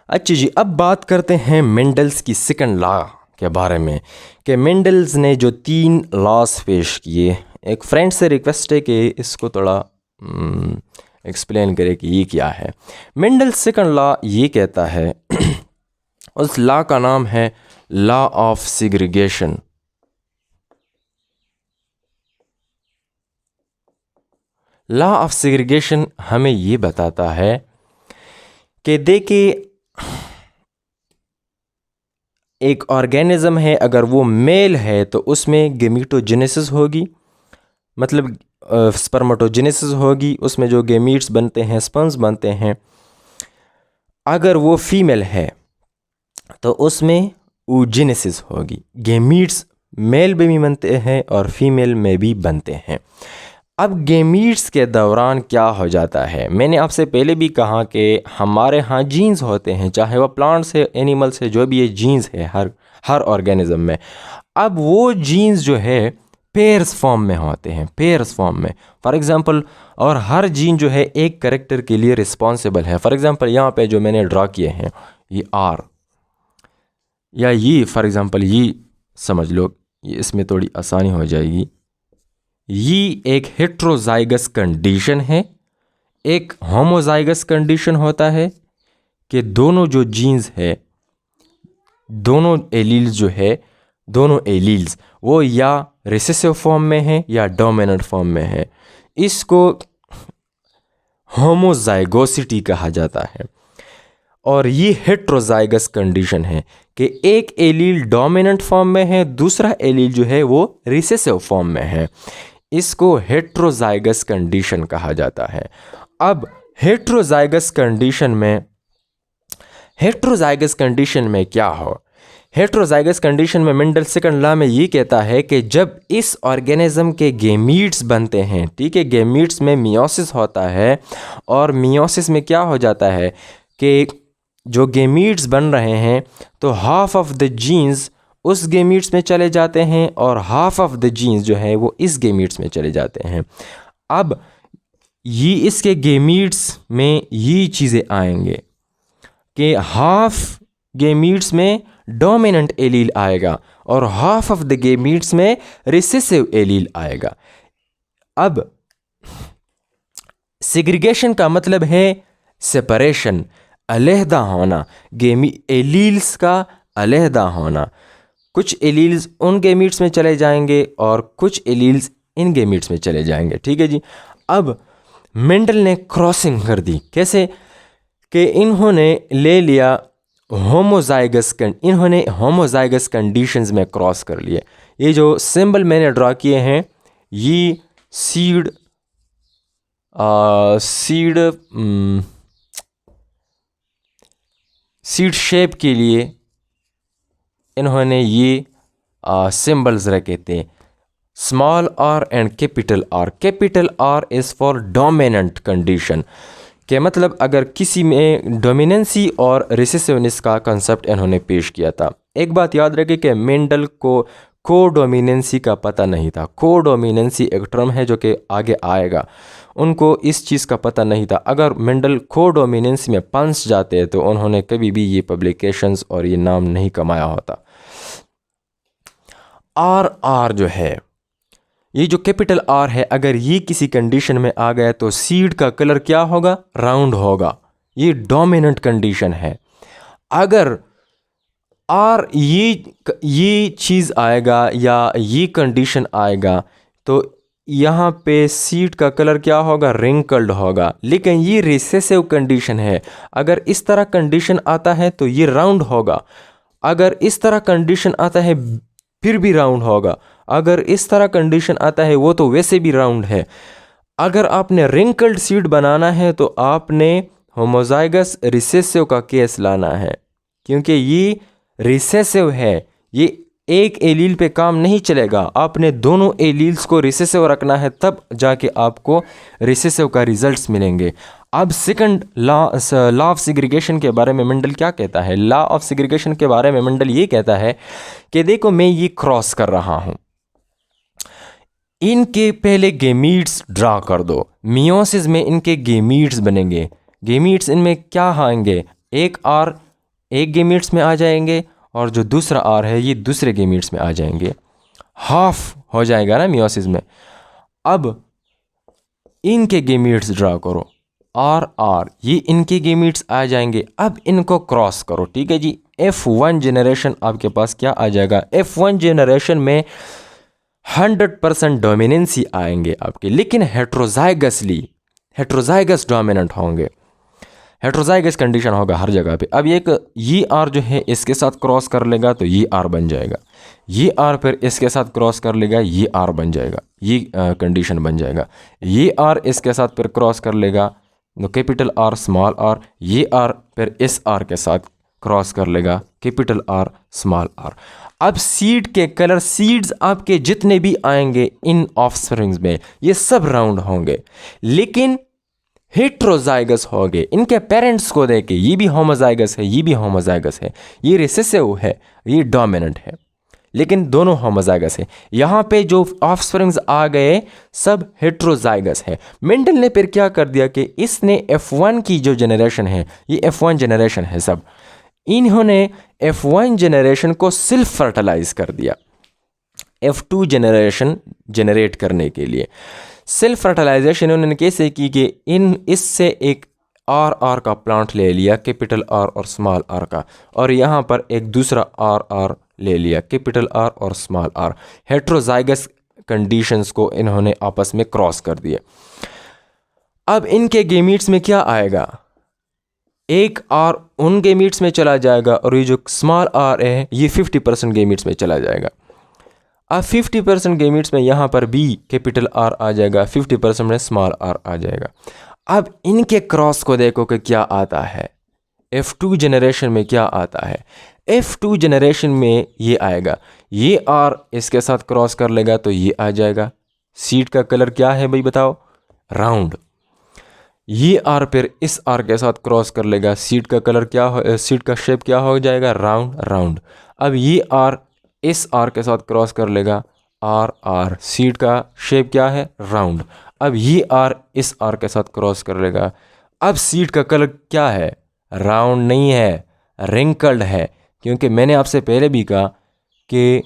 अच्छा जी, अब बात करते हैं मेंडल्स की सेकंड लॉ के बारे में कि मेंडल्स ने जो 3 लॉस पेश किए। एक फ्रेंड से रिक्वेस्ट है कि इसको थोड़ा एक्सप्लेन करे कि ये क्या है। मेंडल्स सेकंड लॉ ये कहता है उस लॉ का नाम है law of segregation. Law of segregation हमें ये बताता है कि देखिए एक ऑर्गेनिज्म है, अगर वो मेल है तो उसमें गेमीटोजेनेसिस होगी, मतलब स्पर्मेटोजेनेसिस होगी, उसमें जो गेमीट्स बनते हैं, स्पर्म्स बनते हैं। अगर वो फीमेल है तो उसमें oogenesis होगी, गेमीट्स मेल में भी बनते हैं और फीमेल में भी बनते हैं। अब गेमीट्स के दौरान क्या हो जाता है, मैंने आपसे पहले भी कहा कि हमारे यहाँ जीन्स होते हैं, चाहे वह प्लांट्स है, एनिमल्स है, जो भी ये जीन्स है हर ऑर्गेनिज्म में। अब वो जीन्स जो है पेयर्स फॉर्म में होते हैं, पेयर्स फॉर्म में फॉर एग्जांपल, और हर जीन जो है एक कैरेक्टर के लिए रिस्पॉन्सिबल है। फॉर एग्जांपल यहाँ पे जो मैंने ड्रा किए हैं ये आर, या ये फॉर एग्जांपल ये समझ लो, ये इसमें थोड़ी आसानी हो जाएगी। ये एक हेट्रोजाइगस कंडीशन है। एक होमोजाइगस कंडीशन होता है कि दोनों जो जीन्स है, दोनों एलील्स जो है, दोनों एलील्स वो या रिसेसिव फॉर्म में है या डोमिनेंट फॉर्म में है। इसको होमोजाइगोसिटी कहा जाता है। और ये हेट्रोजाइगस कंडीशन है कि एक एलील डोमिनेंट फॉर्म में है, दूसरा एलील जो है वो रिसेसिव फॉर्म में है। इसको हेट्रोजाइगस कंडीशन कहा जाता है। अब हेट्रोजाइगस कंडीशन में क्या हो, हेट्रोजाइगस कंडीशन में मेंडल सेकंड लॉ में ये कहता है कि जब इस ऑर्गेनिज्म के गेमीट्स बनते हैं, ठीक है, गेमीट्स में मियोसिस होता है, और मियोसिस में क्या हो जाता है कि जो गेमीट्स बन रहे हैं तो हाफ ऑफ द जीन्स उस गेमीट्स में चले जाते हैं और हाफ ऑफ द जीन्स जो है वो इस गेमीट्स में चले जाते हैं। अब ये इसके गेमीट्स में ये चीज़ें आएंगे कि हाफ गेमीट्स में डोमिनेंट एलील आएगा और हाफ ऑफ द गेमीट्स में रिसेसिव एलील आएगा। अब सेग्रीगेशन का मतलब है सेपरेशन, अलहदा होना, एलील्स का अलहदा होना। कुछ एलील्स उन गेमीट्स में चले जाएंगे और कुछ एलील्स इन गेमीट्स में चले जाएंगे, ठीक है जी। अब मेंडल ने क्रॉसिंग कर दी, कैसे कि इन्होंने ले लिया इन्होंने होमोजाइगस कंडीशंस में क्रॉस कर लिए। ये जो सिंबल मैंने ड्रा किए हैं ये सीड शेप के लिए इन्होंने ये सिंबल्स रखे थे, small R and capital R. Capital R is for dominant condition, के मतलब अगर किसी में डोमिनेंसी और रिसेसिवनेस का कंसेप्ट इन्होंने पेश किया था। एक बात याद रखें कि मेंडल को कोडोमिनेंसी का पता नहीं था। कोडोमिनेंसी एक टर्म है जो कि आगे आएगा, उनको इस चीज़ का पता नहीं था। अगर मेंडल कोडोमिनेंसी में पंस जाते तो उन्होंने कभी भी ये पब्लिकेशंस और ये नाम नहीं कमाया होता। आर जो है, ये जो कैपिटल आर है, अगर ये किसी कंडीशन में आ गया तो सीड का कलर क्या होगा, राउंड होगा। ये डोमिनेंट कंडीशन है। अगर आर ये चीज़ आएगा या ये कंडीशन आएगा तो यहाँ पे सीड का कलर क्या होगा, रिंकल्ड होगा। लेकिन ये रिसेसिव कंडीशन है, अगर इस तरह कंडीशन आता है तो ये राउंड होगा। अगर इस तरह कंडीशन आता है फिर भी राउंड होगा। अगर इस तरह कंडीशन आता है वो तो वैसे भी राउंड है। अगर आपने रिंकल्ड सीड बनाना है तो आपने होमोजाइगस रिसेसिव का केस लाना है, क्योंकि ये रिसेसिव है, ये एक एलील पे काम नहीं चलेगा। आपने दोनों एलील्स को रिसेसिव रखना है, तब जाके आपको रिसेसिव का रिजल्ट्स मिलेंगे। अब सेकंड लॉ ऑफ सेग्रीगेशन के बारे में मेंडल क्या कहता है। लॉ ऑफ सेग्रीगेशन के बारे में मेंडल ये कहता है कि देखो मैं ये क्रॉस कर रहा हूँ, इनके पहले गेमीट्स ड्रा कर दो। मियोसिस में इनके गेमीट्स बनेंगे। गेमीट्स इनमें क्या आएंगे, एक आर एक गेमीट्स में आ जाएंगे और जो दूसरा आर है ये दूसरे गेमीट्स में आ जाएंगे, हाफ हो जाएगा ना मियोसिस में। अब इनके गेमीट्स ड्रा करो, आर आर, ये इनके गेमीट्स आ जाएंगे। अब इनको क्रॉस करो, ठीक है जी। F1 जनरेशन आपके पास क्या आ जाएगा, F1 जनरेशन में 100% डोमिनेंसी आएंगे आपके, लेकिन हेट्रोजाइगस डोमिनेंट होंगे, हेट्रोजाइगस कंडीशन होगा हर जगह पे। अब एक ये आर जो है इसके साथ क्रॉस कर लेगा तो ये आर बन जाएगा, ये आर फिर इसके साथ क्रॉस कर लेगा, ये आर बन जाएगा, ये कंडीशन बन जाएगा। ये आर इसके साथ फिर क्रॉस कर लेगा तो कैपिटल आर स्मॉल आर, ये आर फिर इस आर के साथ क्रॉस कर लेगा, कैपिटल आर स्मॉल आर। अब सीड के कलर, सीड्स आपके जितने भी आएंगे इन ऑफस्प्रिंग्स में ये सब राउंड होंगे, लेकिन हेट्रोजाइगस हो गए। इनके पेरेंट्स को देखे ये भी होमोजाइगस है, ये भी होमोजाइगस है, ये रिसेसिव है, ये डोमिनेंट है, लेकिन दोनों होमोजाइगस है। यहाँ पे जो ऑफस्प्रिंग्स आ गए सब हेट्रोजाइगस है। मेंडल ने फिर क्या कर दिया कि इसने F1 की जो जनरेशन है, ये F1 जनरेशन है सब, इन्होंने F1 जनरेशन को सेल्फ फर्टिलाइज कर दिया F2 जनरेशन जनरेट करने के लिए। सेल्फ फर्टिलाइजेशन उन्होंने कैसे की कि इससे एक आर आर का प्लांट ले लिया, कैपिटल आर और स्मॉल आर का, और यहाँ पर एक दूसरा आर आर ले लिया, कैपिटल आर और स्मॉल आर। हेट्रोजाइगस कंडीशंस को इन्होंने आपस में क्रॉस कर दिए। अब इनके गेमीट्स में क्या आएगा, एक आर उन गेमीट्स में चला जाएगा और ये जो स्मॉल आर है ये 50% गेमीट्स में चला जाएगा। अब 50% गेमीट्स में यहाँ पर भी कैपिटल आर आ जाएगा, 50% में स्मॉल आर आ जाएगा। अब इनके क्रॉस को देखो कि क्या आता है, F2 जनरेशन में क्या आता है। F2 जनरेशन में ये आएगा, ये आर इसके साथ क्रॉस कर लेगा तो ये आ जाएगा। सीड का कलर क्या है भाई बताओ, राउंड। ये आर फिर इस आर के साथ क्रॉस कर लेगा, सीड का कलर क्या हो, सीड का शेप क्या हो जाएगा, राउंड राउंड। अब ये आर इस आर के साथ क्रॉस कर लेगा, आर आर, सीड का शेप क्या है, राउंड। अब ये आर इस आर के साथ क्रॉस कर लेगा। अब सीड का कलर क्या है, राउंड नहीं है, रिंकल्ड है, क्योंकि मैंने आपसे पहले भी कहा कि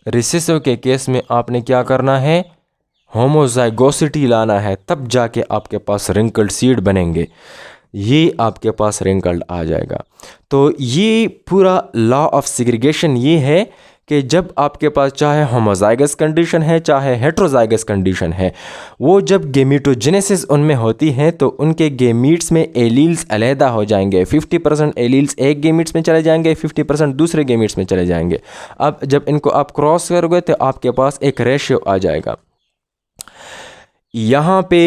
रिसेसिव के केस में आपने क्या करना है, होमोजाइगोसिटी लाना है, तब जाके आपके पास रिंकल्ड सीड बनेंगे। ये आपके पास रिंकल्ड आ जाएगा। तो ये पूरा लॉ ऑफ सेग्रीगेशन ये है कि जब आपके पास चाहे होमोजाइगस कंडीशन है चाहे हेट्रोजाइगस कंडीशन है, वो जब गेमीटोजेनेसिस उनमें होती है तो उनके गेमीट्स में एलील्स अलहदा हो जाएंगे। 50% एलील्स एक गेमीट्स में चले जाएंगे, 50% दूसरे गेमीट्स में चले जाएंगे। अब जब इनको आप क्रॉस करोगे तो आपके पास एक रेशियो आ जाएगा। यहाँ पे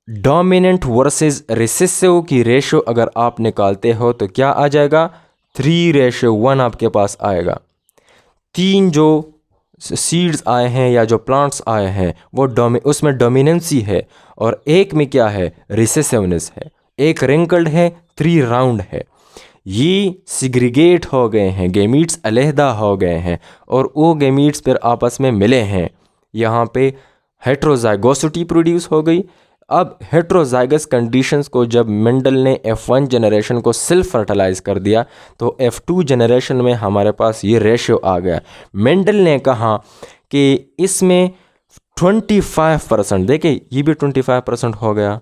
डोमिनेंट वर्सेस रिसेसिव की रेशियो अगर आप निकालते हो तो क्या आ जाएगा, 3:1 आपके पास आएगा। 3 जो सीड्स आए हैं या जो प्लांट्स आए हैं वो उसमें डोमिनेंसी है, और एक में क्या है, रिसेसिवनेस है। एक रिंकल्ड है, 3 राउंड है। ये सिग्रीगेट हो गए हैं, गेमीट्स अलहदा हो गए हैं और वो गेमीट्स फिर आपस में मिले हैं। यहाँ पे हेट्रोजाइगोसिटी प्रोड्यूस हो गई। अब हेट्रोजाइगस कंडीशंस को जब मेंडल ने F1 जनरेशन को सेल्फ फर्टिलाइज कर दिया तो F2 जनरेशन में हमारे पास ये रेशियो आ गया। मेंडल ने कहा कि इसमें 25%, देखिए ये भी 25% हो गया,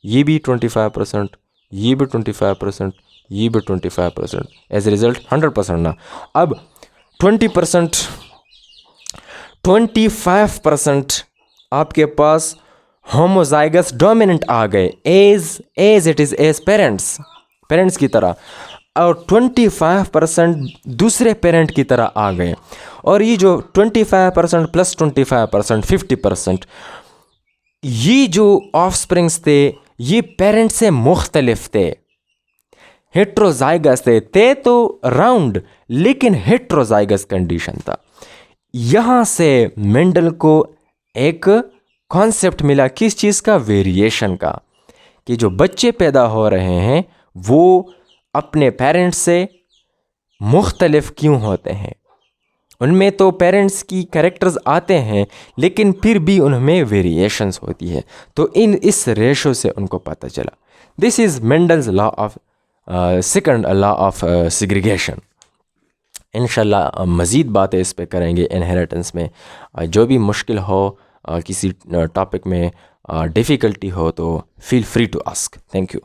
ये भी 25%, ये भी 25%, ये भी 25%, एज ए रिजल्ट 100% ना। अब 25% आपके पास होमोजाइगस डोमिनेंट आ गए as it is as parents की तरह, और 25% दूसरे पेरेंट की तरह आ गए। और ये जो 25% प्लस 25% 50%, ये जो ऑफस्प्रिंग्स थे ये पेरेंट से मुख्तलिफ थे, हेट्रोजाइगस थे तो राउंड, लेकिन हेट्रोजाइगस कंडीशन था। यहाँ से मेंडल को एक कॉन्सेप्ट मिला, किस चीज़ का, वेरिएशन का, कि जो बच्चे पैदा हो रहे हैं वो अपने पेरेंट्स से मुख्तलिफ क्यों होते हैं। उनमें तो पेरेंट्स की कैरेक्टर्स आते हैं लेकिन फिर भी उनमें वेरिएशंस होती है। तो इस रेशो से उनको पता चला। This is Mendel's law of second law of segregation. इंशाल्लाह मज़ीद बातें इस पे करेंगे इनहेरिटेंस में। जो भी मुश्किल हो, किसी टॉपिक में डिफ़िकल्टी हो तो feel free to ask. Thank you.